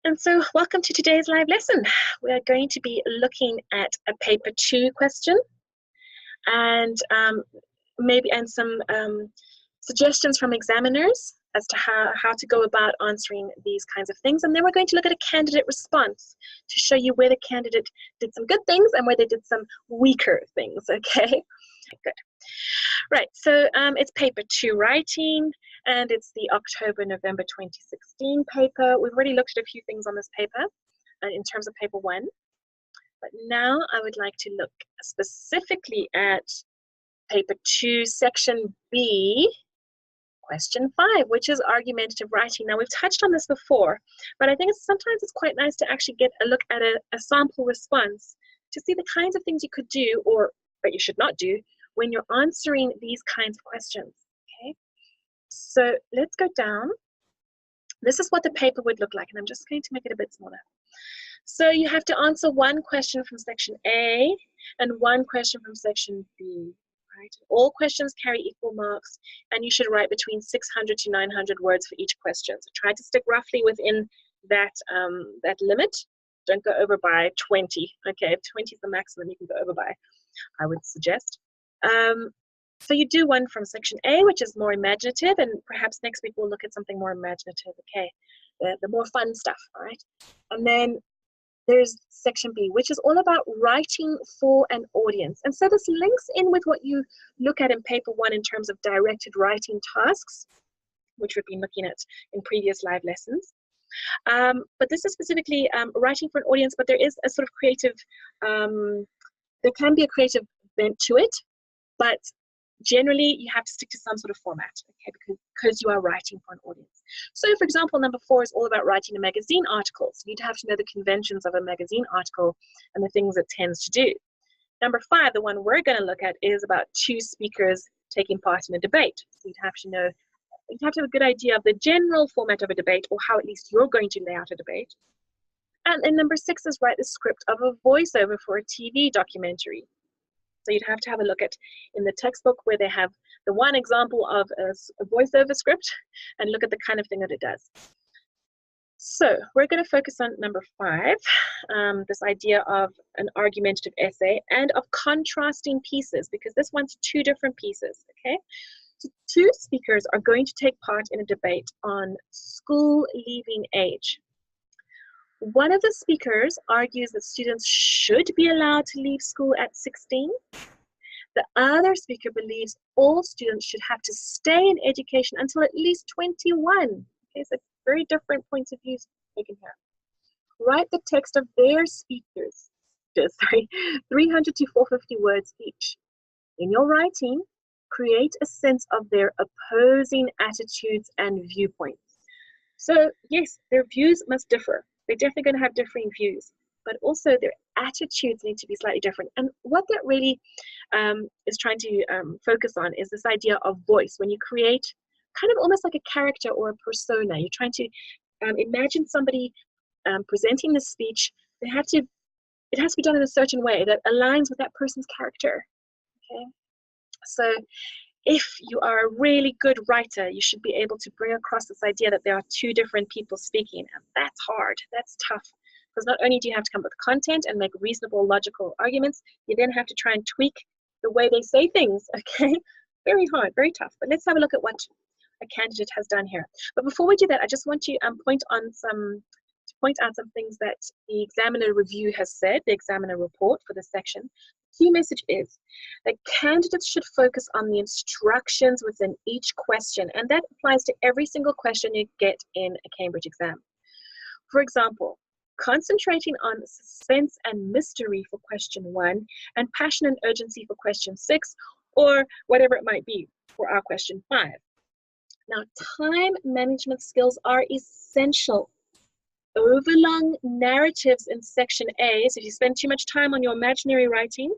And so welcome to today's live lesson. We are going to be looking at a paper 2 question and some suggestions from examiners as to how to go about answering these kinds of things. And then we're going to look at a candidate response to show you where the candidate did some good things and where they did some weaker things, okay? Good. Right, so it's paper 2 writing, and it's the October-November 2016 paper. We've already looked at a few things on this paper in terms of paper 1, but now I would like to look specifically at paper 2, section B, question 5, which is argumentative writing. Now, we've touched on this before, but I think sometimes it's quite nice to actually get a look at a sample response to see the kinds of things you could do or that you should not do when you're answering these kinds of questions, okay? So let's go down. This is what the paper would look like, and I'm just going to make it a bit smaller. So you have to answer one question from section A and one question from section B, right? All questions carry equal marks, and you should write between 600 to 900 words for each question. So try to stick roughly within that, that limit. Don't go over by 20, okay? If 20 is the maximum you can go over by, I would suggest. So you do one from section A, which is more imaginative, and perhaps next week we'll look at something more imaginative, okay? The more fun stuff, all right? And then there's section B, which is all about writing for an audience. And so this links in with what you look at in paper 1 in terms of directed writing tasks, which we've been looking at in previous live lessons. But this is specifically writing for an audience, but there is a sort of creative, there can be a creative bent to it, but generally you have to stick to some sort of format, okay, because you are writing for an audience. So for example, number 4 is all about writing a magazine article. So you'd have to know the conventions of a magazine article and the things it tends to do. Number 5, the one we're going to look at, is about 2 speakers taking part in a debate. So you'd have to know, you'd have to have a good idea of the general format of a debate, or how at least you're going to lay out a debate. And then number 6 is write the script of a voiceover for a TV documentary. So you'd have to have a look at in the textbook where they have the one example of a voiceover script and look at the kind of thing that it does. So we're going to focus on number 5, this idea of an argumentative essay and of contrasting pieces, because this one's 2 different pieces, okay? So 2 speakers are going to take part in a debate on school leaving age. One of the speakers argues that students should be allowed to leave school at 16. The other speaker believes all students should have to stay in education until at least 21. Okay, so very different points of view taken here. Write the text of their speakers, 300 to 450 words each. In your writing, create a sense of their opposing attitudes and viewpoints. So yes, their views must differ. They're definitely going to have differing views, but also their attitudes need to be slightly different. And what that really is trying to focus on is this idea of voice. When you create kind of almost like a character or a persona, you're trying to imagine somebody presenting the speech. It has to be done in a certain way that aligns with that person's character. Okay, so if you are a really good writer, you should be able to bring across this idea that there are 2 different people speaking, and that's hard, that's tough, because not only do you have to come up with content and make reasonable, logical arguments, you then have to try and tweak the way they say things, okay? Very hard, very tough, but let's have a look at what a candidate has done here. But before we do that, I just want to point out some things that the examiner review has said, the examiner report for this section. The key message is that candidates should focus on the instructions within each question, and that applies to every single question you get in a Cambridge exam. For example, concentrating on suspense and mystery for question 1 and passion and urgency for question 6, or whatever it might be for our question 5. Now, time management skills are essential. Overlong narratives in section A, so if you spend too much time on your imaginary writing,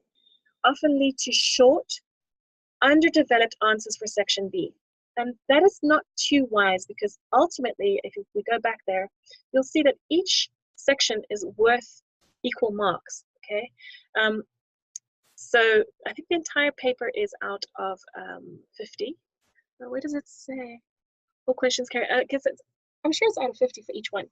often lead to short, underdeveloped answers for section B. And that is not too wise, because ultimately, if we go back there, you'll see that each section is worth equal marks, okay? So I think the entire paper is out of 50. Where does it say? All questions carry, I'm sure it's out of 50 for each one.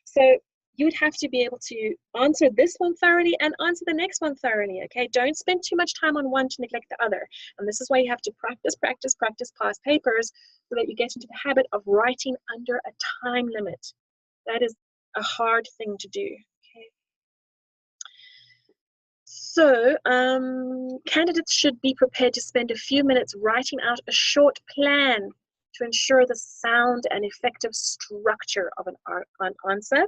So you'd have to be able to answer this one thoroughly and answer the next one thoroughly, okay? Don't spend too much time on one to neglect the other. And this is why you have to practice, practice, practice past papers so that you get into the habit of writing under a time limit. That is a hard thing to do, okay? So candidates should be prepared to spend a few minutes writing out a short plan to ensure the sound and effective structure of an answer.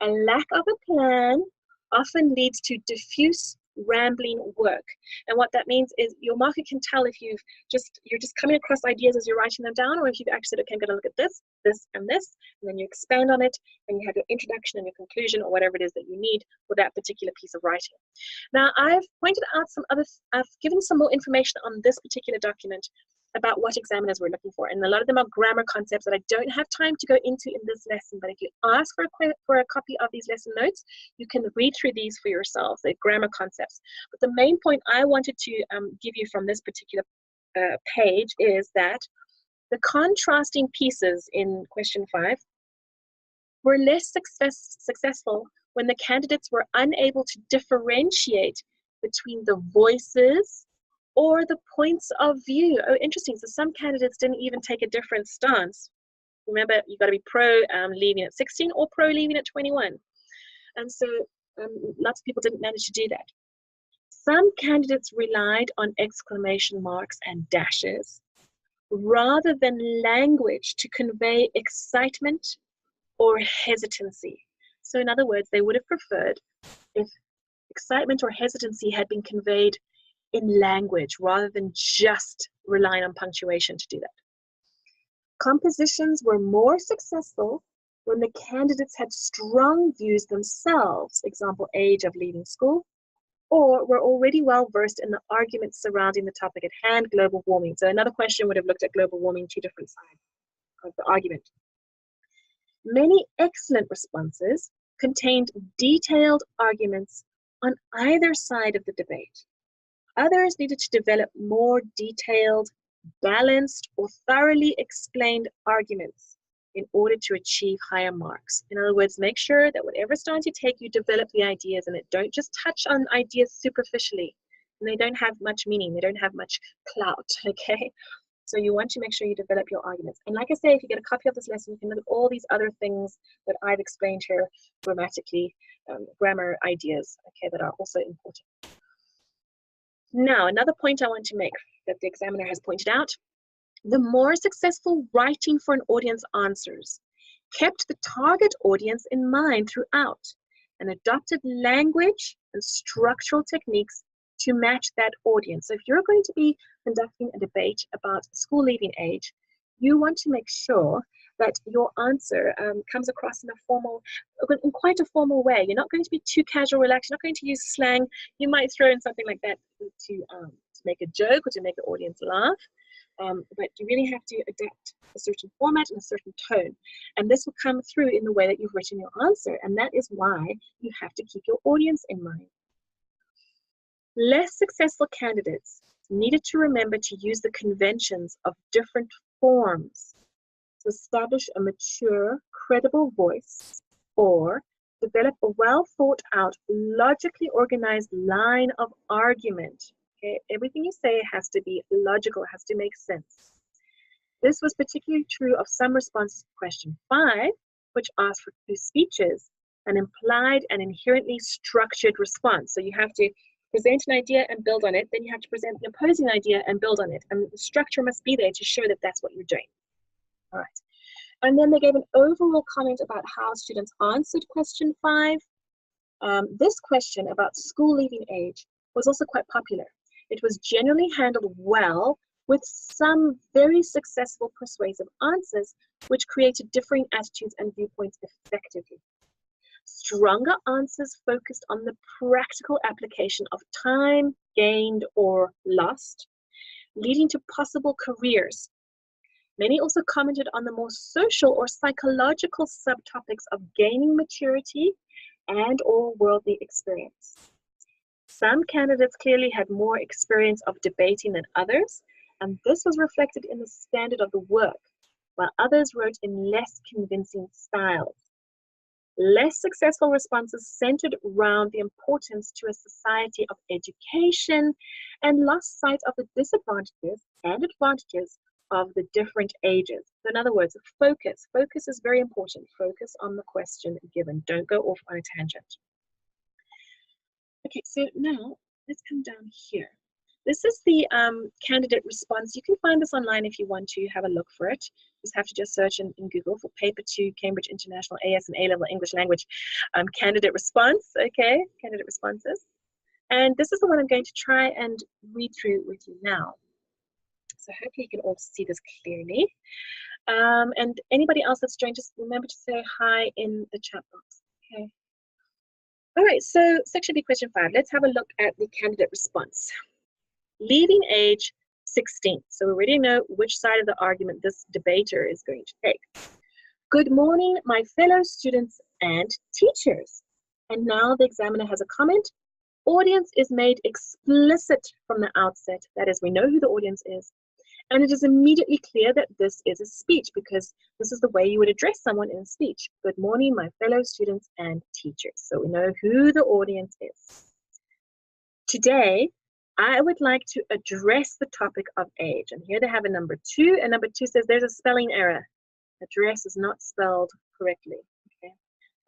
A lack of a plan often leads to diffuse, rambling work. And what that means is your marker can tell if you're just coming across ideas as you're writing them down, or if you've actually said, okay, I'm going to look at this, this, and this, and then you expand on it, and you have your introduction and your conclusion, or whatever it is that you need for that particular piece of writing. Now, I've pointed out I've given some more information on this particular document about what examiners were looking for. And a lot of them are grammar concepts that I don't have time to go into in this lesson, but if you ask for a copy of these lesson notes, you can read through these for yourselves, the grammar concepts. But the main point I wanted to give you from this particular page is that the contrasting pieces in question 5 were less successful when the candidates were unable to differentiate between the voices or the points of view. Oh, interesting. So some candidates didn't even take a different stance. Remember, you've got to be pro leaving at 16 or pro leaving at 21. And so lots of people didn't manage to do that. Some candidates relied on exclamation marks and dashes rather than language to convey excitement or hesitancy. So in other words, they would have preferred if excitement or hesitancy had been conveyed in language rather than just relying on punctuation to do that. Compositions were more successful when the candidates had strong views themselves, example, age of leaving school, or were already well versed in the arguments surrounding the topic at hand, global warming. So another question would have looked at global warming, two different sides of the argument. Many excellent responses contained detailed arguments on either side of the debate. Others needed to develop more detailed, balanced, or thoroughly explained arguments in order to achieve higher marks. In other words, make sure that whatever stance you take, you develop the ideas in it. Don't just touch on ideas superficially. And they don't have much meaning. They don't have much clout, okay? So you want to make sure you develop your arguments. And like I say, if you get a copy of this lesson, you can look at all these other things that I've explained here grammatically, grammar ideas, okay, that are also important. Now, another point I want to make that the examiner has pointed out, the more successful writing for an audience answers kept the target audience in mind throughout and adopted language and structural techniques to match that audience. So if you're going to be conducting a debate about school leaving age, you want to make sure that your answer comes across in quite a formal way. You're not going to be too casual, relaxed. You're not going to use slang. You might throw in something like that to make a joke or to make the audience laugh. But you really have to adapt a certain format and a certain tone. And this will come through in the way that you've written your answer. And that is why you have to keep your audience in mind. Less successful candidates needed to remember to use the conventions of different forms to establish a mature, credible voice, or develop a well thought out, logically organized line of argument. Okay? Everything you say has to be logical, has to make sense. This was particularly true of some responses to question 5, which asked for 2 speeches, and implied an inherently structured response. So you have to present an idea and build on it, then you have to present the opposing idea and build on it. And the structure must be there to show that that's what you're doing. All right. And then they gave an overall comment about how students answered question 5. This question about school leaving age was also quite popular. It was generally handled well with some very successful persuasive answers, which created differing attitudes and viewpoints effectively. Stronger answers focused on the practical application of time gained or lost, leading to possible careers. Many also commented on the more social or psychological subtopics of gaining maturity and or worldly experience. Some candidates clearly had more experience of debating than others, and this was reflected in the standard of the work, while others wrote in less convincing styles. Less successful responses centered around the importance to a society of education and lost sight of the disadvantages and advantages of the different ages. So in other words, focus. Focus is very important. Focus on the question given. Don't go off on a tangent. Okay, so now let's come down here. This is the candidate response. You can find this online if you want to have a look for it. Just have to just search in Google for paper 2, Cambridge International AS and A-level English language candidate response. Okay, candidate responses. And this is the one I'm going to try and read through with you now. So hopefully you can all see this clearly. And anybody else that's joined, just remember to say hi in the chat box. Okay. All right, so section B, question 5. Let's have a look at the candidate response. Leaving age 16. So we already know which side of the argument this debater is going to take. Good morning, my fellow students and teachers. And now the examiner has a comment. Audience is made explicit from the outset. That is, we know who the audience is. And it is immediately clear that this is a speech because this is the way you would address someone in a speech. Good morning, my fellow students and teachers. So we know who the audience is. Today, I would like to address the topic of age. And here they have a number 2, and number 2 says there's a spelling error. Address is not spelled correctly. Okay.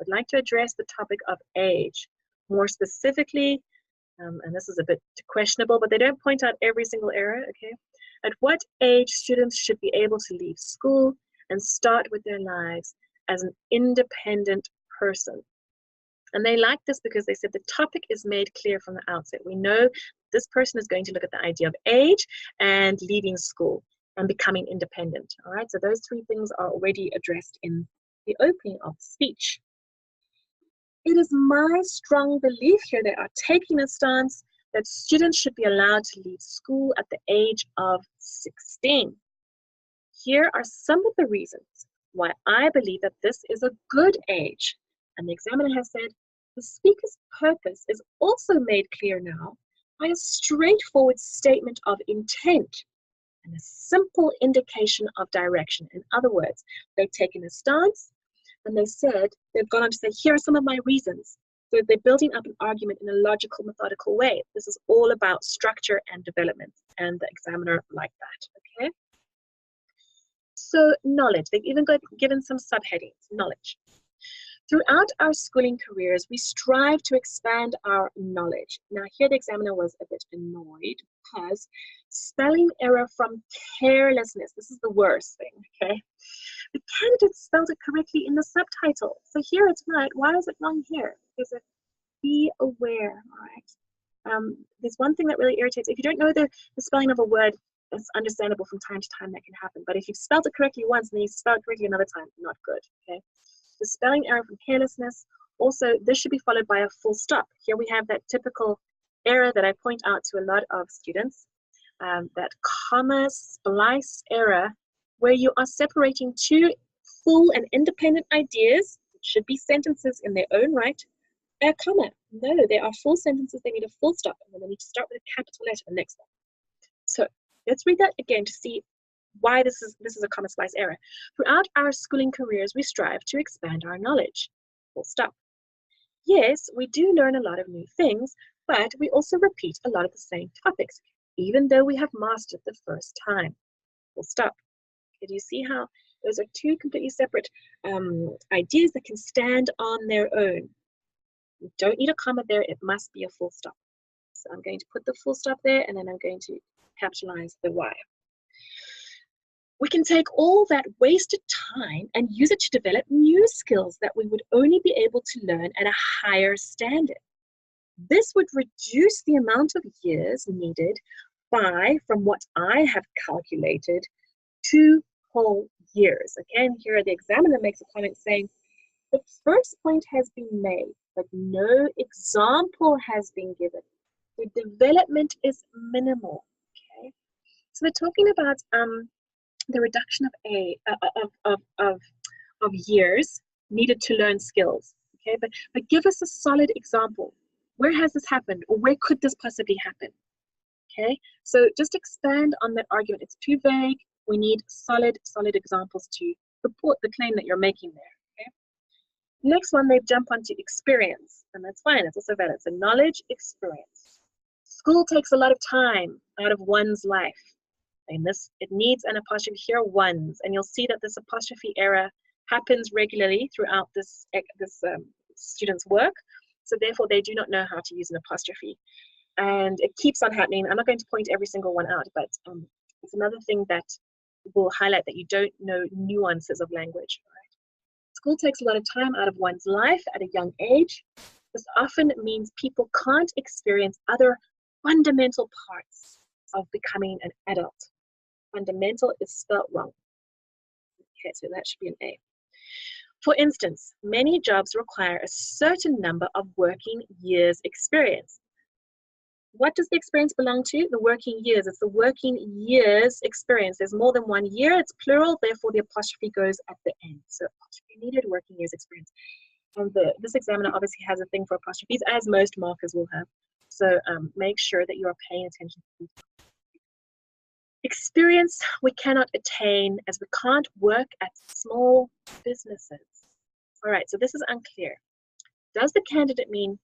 I'd like to address the topic of age. More specifically, and this is a bit questionable, but they don't point out every single error, okay? At what age students should be able to leave school and start with their lives as an independent person. And they like this because they said the topic is made clear from the outset. We know this person is going to look at the idea of age and leaving school and becoming independent. All right, so those 3 things are already addressed in the opening of the speech. It is my strong belief here they are taking a stance that students should be allowed to leave school at the age of 16. Here are some of the reasons why I believe that this is a good age. And the examiner has said, the speaker's purpose is also made clear now by a straightforward statement of intent and a simple indication of direction. In other words, they've taken a stance and they said, they've gone on to say, here are some of my reasons. So they're building up an argument in a logical, methodical way. This is all about structure and development, and the examiner liked that, okay? So knowledge, they've even given some subheadings, knowledge. Throughout our schooling careers, we strive to expand our knowledge. Now here the examiner was a bit annoyed because spelling error from carelessness, this is the worst thing, okay? The candidate spelled it correctly in the subtitle. So here it's right, why is it wrong here? There's a be aware, all right? There's one thing that really irritates, if you don't know the spelling of a word, it's understandable from time to time that can happen. But if you've spelled it correctly once and then you spell it correctly another time, not good, okay? The spelling error from carelessness. Also, this should be followed by a full stop. Here we have that typical error that I point out to a lot of students, that comma splice error, where you are separating 2 full and independent ideas, which should be sentences in their own right, a comma. No, they are full sentences, they need a full stop, and then they need to start with a capital letter next one. So let's read that again to see why this is a comma splice error. Throughout our schooling careers, we strive to expand our knowledge. Full stop. Yes, we do learn a lot of new things, but we also repeat a lot of the same topics, even though we have mastered the first time. Full stop. Okay, do you see how those are 2 completely separate ideas that can stand on their own? You don't need a comma there, it must be a full stop. So I'm going to put the full stop there, and then I'm going to capitalize the Y. We can take all that wasted time and use it to develop new skills that we would only be able to learn at a higher standard. This would reduce the amount of years needed by, from what I have calculated, 2 whole years. Again, here the examiner makes a comment saying, the first point has been made, but no example has been given. The development is minimal. Okay, so we're talking about the reduction of years needed to learn skills. Okay, but give us a solid example. Where has this happened, or where could this possibly happen? Okay, so just expand on that argument. It's too vague. We need solid examples to support the claim that you're making there. Okay, Next one, they jump onto experience, and that's fine. It's also valid. So knowledge, experience. School takes a lot of time out of one's life. And this, it needs an apostrophe here, one's, and you'll see that this apostrophe error happens regularly throughout this student's work. So therefore, they do not know how to use an apostrophe, and it keeps on happening. I'm not going to point every single one out, but it's another thing that will highlight that you don't know nuances of language. Right? School takes a lot of time out of one's life at a young age. This often means people can't experience other fundamental parts of becoming an adult. Fundamental is spelled wrong. Okay, so that should be an A. For instance, many jobs require a certain number of working years experience. What does the experience belong to? The working years. It's the working years experience. There's more than 1 year. It's plural. Therefore, the apostrophe goes at the end. So apostrophe needed, working years experience. And this examiner obviously has a thing for apostrophes, as most markers will have. So make sure that you are paying attention to these. Experience we cannot attain as we can't work at small businesses. All right, so this is unclear. Does the candidate mean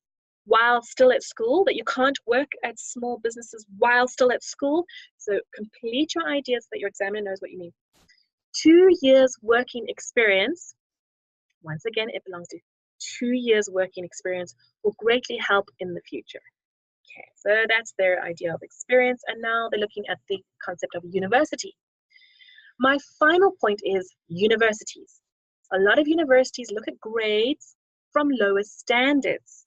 while still at school, that you can't work at small businesses while still at school? So complete your ideas so that your examiner knows what you mean. 2 years working experience, once again, it belongs to 2 years working experience, will greatly help in the future. Okay, so that's their idea of experience, and now they're looking at the concept of university. My final point is universities. A lot of universities look at grades from lower standards.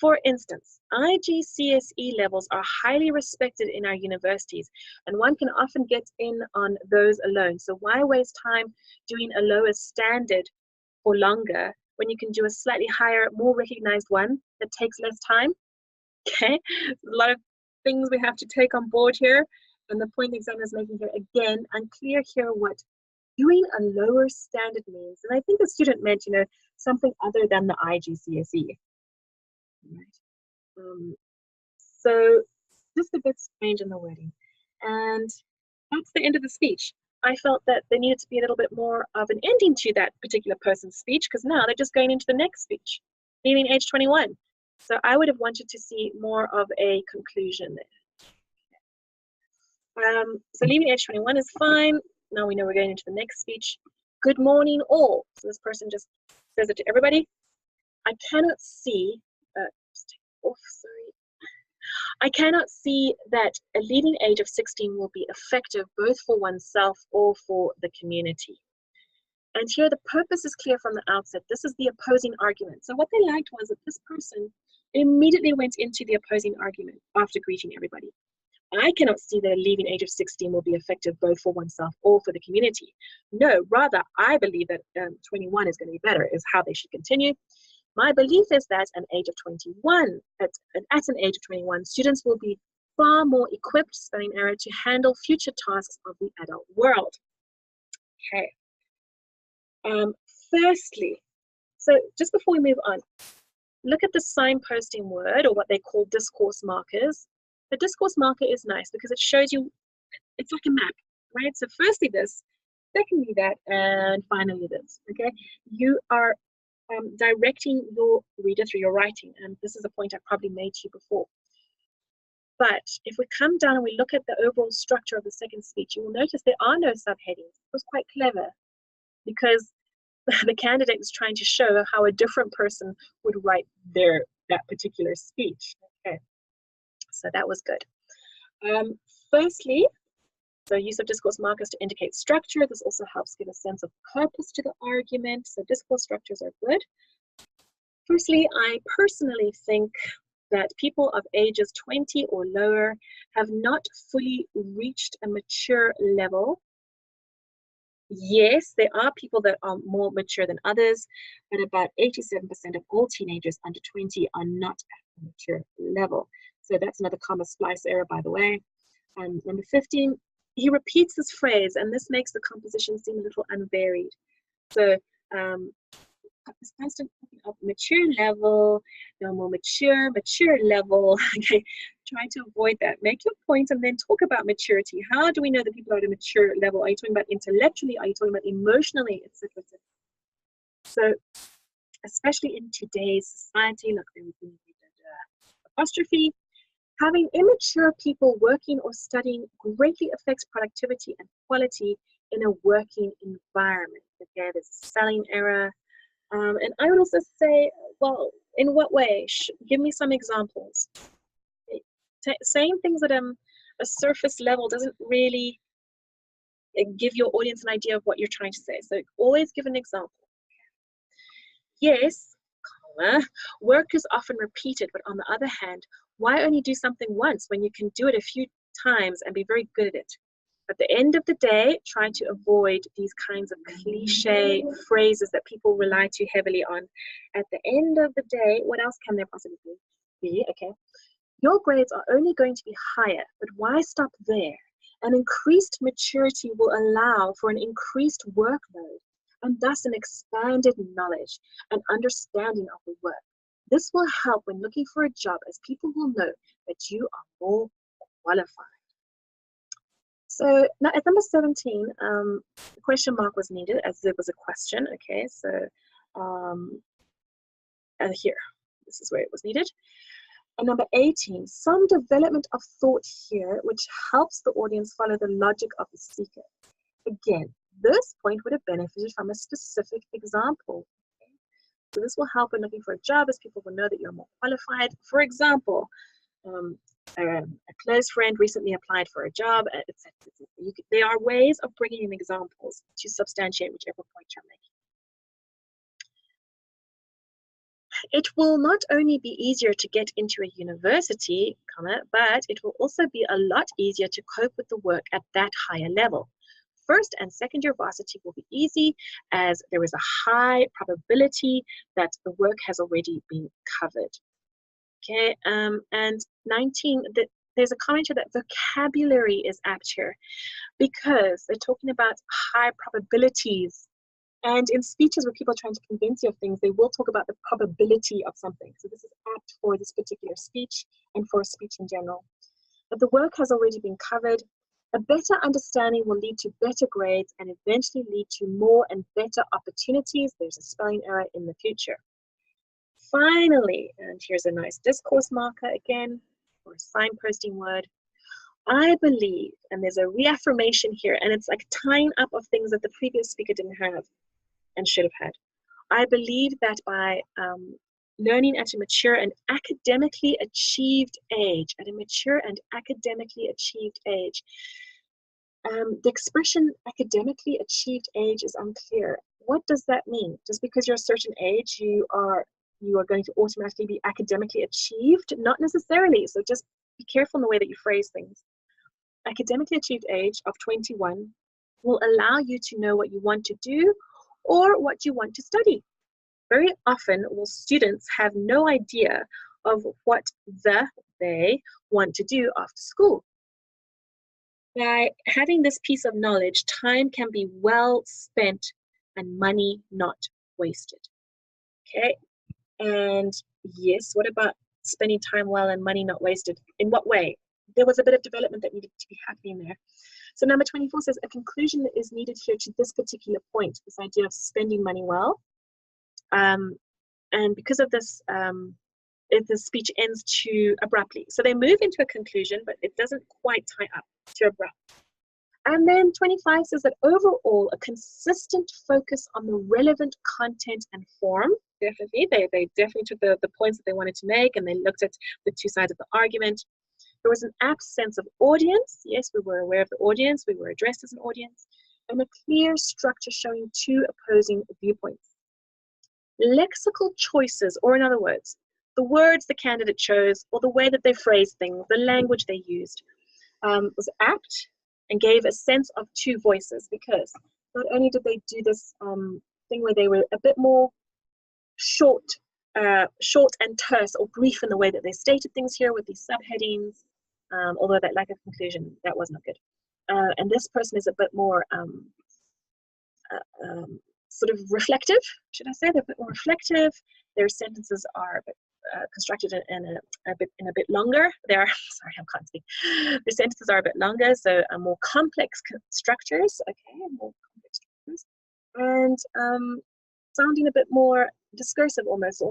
For instance, IGCSE levels are highly respected in our universities, and one can often get in on those alone. So why waste time doing a lower standard for longer when you can do a slightly higher, more recognized one that takes less time? Okay, a lot of things we have to take on board here, and the point the examiner is making here, again, unclear here what doing a lower standard means. And I think the student meant, you know, something other than the IGCSE. Right. So just a bit strange in the wording. And that's the end of the speech. I felt that there needed to be a little bit more of an ending to that particular person's speech, because now they're just going into the next speech, leaving age 21. So I would have wanted to see more of a conclusion there. So leaving age 21 is fine. Now we know we're going into the next speech. Good morning, all. So this person just says it to everybody. I cannot see, I cannot see that a leaving age of 16 will be effective both for oneself or for the community. And here the purpose is clear from the outset. This is the opposing argument. So what they liked was that this person immediately went into the opposing argument after greeting everybody. I cannot see that a leaving age of 16 will be effective both for oneself or for the community. No, rather, I believe that 21 is going to be better, is how they should continue. My belief is that at an age of 21, students will be far more equipped, spelling error, to handle future tasks of the adult world. Okay. Firstly, so just before we move on, look at the signposting word, or what they call discourse markers. The discourse marker is nice because it shows you, it's like a map, right? So firstly this, secondly that, and finally this, okay? You are directing your reader through your writing, and this is a point I probably made to you before. But if we come down and we look at the overall structure of the second speech, you will notice there are no subheadings. It was quite clever because the candidate is trying to show how a different person would write that particular speech. Okay, so that was good. Firstly, so use of discourse markers to indicate structure. This also helps give a sense of purpose to the argument. So discourse structures are good. Firstly, I personally think that people of ages 20 or lower have not fully reached a mature level. Yes, there are people that are more mature than others, but about 87% of all teenagers under 20 are not at a mature level. So that's another comma splice error, by the way. Number 15, he repeats this phrase, and this makes the composition seem a little unvaried. So this constant of mature level, no more mature level. Okay, try to avoid that. Make your point and then talk about maturity. How do we know that people are at a mature level? Are you talking about intellectually? Are you talking about emotionally, etc., etc.? So especially in today's society. Look, there was an apostrophe. Having immature people working or studying greatly affects productivity and quality in a working environment. Okay, there's a spelling error. And I would also say, well, in what way? Give me some examples. Saying things at a surface level doesn't really give your audience an idea of what you're trying to say. So always give an example. Yes, work is often repeated, but on the other hand, why only do something once when you can do it a few times and be very good at it? At the end of the day, try to avoid these kinds of cliche phrases that people rely too heavily on. At the end of the day, what else can there possibly be? Okay, your grades are only going to be higher, but why stop there? An increased maturity will allow for an increased workload and thus an expanded knowledge and understanding of the work. This will help when looking for a job, as people will know that you are more qualified. So now at number 17, the question mark was needed as there was a question. Okay, so here, this is where it was needed. And number 18, some development of thought here, which helps the audience follow the logic of the speaker. Again, this point would have benefited from a specific example. Okay? So this will help when looking for a job, as people will know that you're more qualified. For example, a close friend recently applied for a job, etc. There are ways of bringing in examples to substantiate whichever point you're making. It will not only be easier to get into a university, but it will also be a lot easier to cope with the work at that higher level. First and second year varsity will be easy, as there is a high probability that the work has already been covered. Okay, and 19, there's a comment here that vocabulary is apt here because they're talking about high probabilities. And in speeches where people are trying to convince you of things, they will talk about the probability of something. So this is apt for this particular speech and for a speech in general. But the work has already been covered. A better understanding will lead to better grades and eventually lead to more and better opportunities. There's a spelling error in the future. Finally, and here's a nice discourse marker again, or a signposting word. I believe, and there's a reaffirmation here, and it's like tying up of things that the previous speaker didn't have and should have had. I believe that by learning at a mature and academically achieved age, the expression academically achieved age is unclear. What does that mean? Just because you're a certain age, you are going to automatically be academically achieved? Not necessarily. So just be careful in the way that you phrase things. Academically achieved age of 21 will allow you to know what you want to do or what you want to study. Very often, students have no idea of what they want to do after school. By having this piece of knowledge, time can be well spent and money not wasted. Okay, and yes, what about spending time well and money not wasted? In what way? There was a bit of development that needed to be happening there. So number 24 says a conclusion is needed here to this particular point, this idea of spending money well. And because of this, if the speech ends too abruptly. So they move into a conclusion, but it doesn't quite tie up to abrupt. And then 25 says that overall, a consistent focus on the relevant content and form. Definitely, they definitely took the points that they wanted to make, and they looked at the two sides of the argument. There was an apt sense of audience. Yes, we were aware of the audience. We were addressed as an audience. And a clear structure showing two opposing viewpoints. Lexical choices, or in other words, the words the candidate chose, or the way that they phrased things, the language they used, was apt and gave a sense of two voices, because not only did they do this thing where they were a bit more short and terse or brief in the way that they stated things here with these subheadings, although that lack of conclusion, that was not good. And this person is a bit more sort of reflective, should I say? They're a bit more reflective. Their sentences are a bit constructed in a bit longer. Sorry, I can't speak. The sentences are a bit longer, so more complex structures. Okay, more complex structures. And sounding a bit more discursive, almost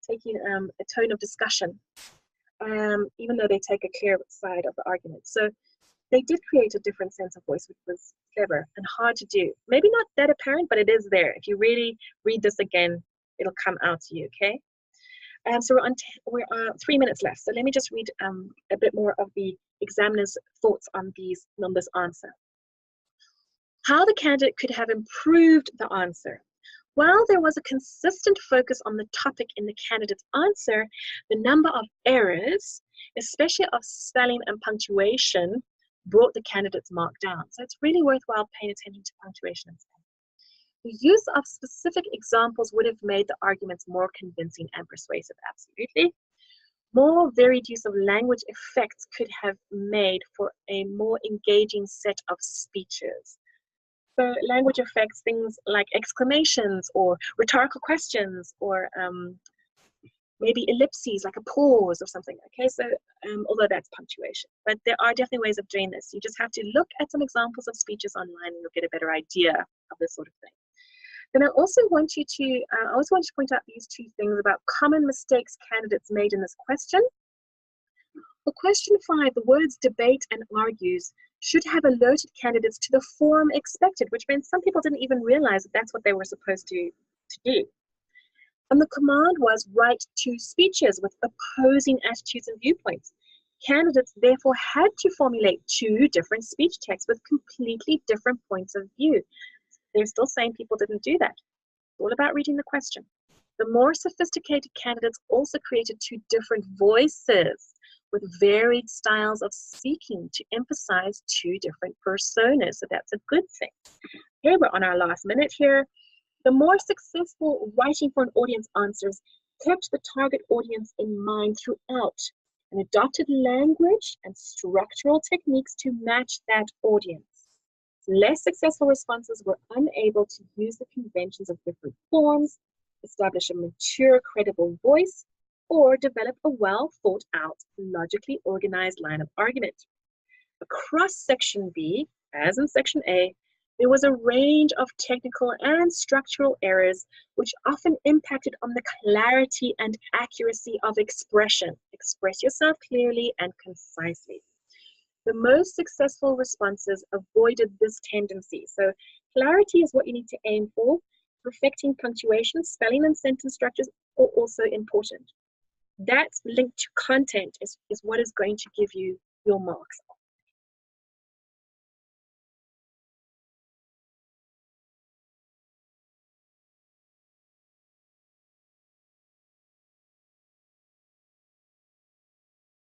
taking a tone of discussion, even though they take a clear side of the argument. So they did create a different sense of voice, which was clever and hard to do. Maybe not that apparent, but it is there. If you really read this again, it'll come out to you, okay? So we're 3 minutes left. So let me just read a bit more of the examiner's thoughts on this answer. How the candidate could have improved the answer. While there was a consistent focus on the topic in the candidate's answer, the number of errors, especially of spelling and punctuation, brought the candidate's mark down. So it's really worthwhile paying attention to punctuation and spelling. The use of specific examples would have made the arguments more convincing and persuasive, absolutely. More varied use of language effects could have made for a more engaging set of speeches. So language effects, things like exclamations or rhetorical questions or maybe ellipses, like a pause or something. Okay, so although that's punctuation, but there are definitely ways of doing this. You just have to look at some examples of speeches online and you'll get a better idea of this sort of thing. Then I also want to point out these two things about common mistakes candidates made in this question. For question 5, the words debate and argues should have alerted candidates to the form expected, which means some people didn't even realize that that's what they were supposed to do. And the command was write 2 speeches with opposing attitudes and viewpoints. Candidates therefore had to formulate 2 different speech texts with completely different points of view. They're still saying people didn't do that. It's all about reading the question. The more sophisticated candidates also created 2 different voices with varied styles of speaking to emphasize 2 different personas. So that's a good thing. Okay, we're on our last minute here. The more successful writing for an audience answers kept the target audience in mind throughout and adopted language and structural techniques to match that audience. Less successful responses were unable to use the conventions of different forms, establish a mature, credible voice, or develop a well-thought-out, logically organized line of argument. Across Section B, as in Section A, there was a range of technical and structural errors which often impacted on the clarity and accuracy of expression. Express yourself clearly and concisely. The most successful responses avoided this tendency. So clarity is what you need to aim for. Perfecting punctuation, spelling, and sentence structures are also important. That linked to content is what is going to give you your marks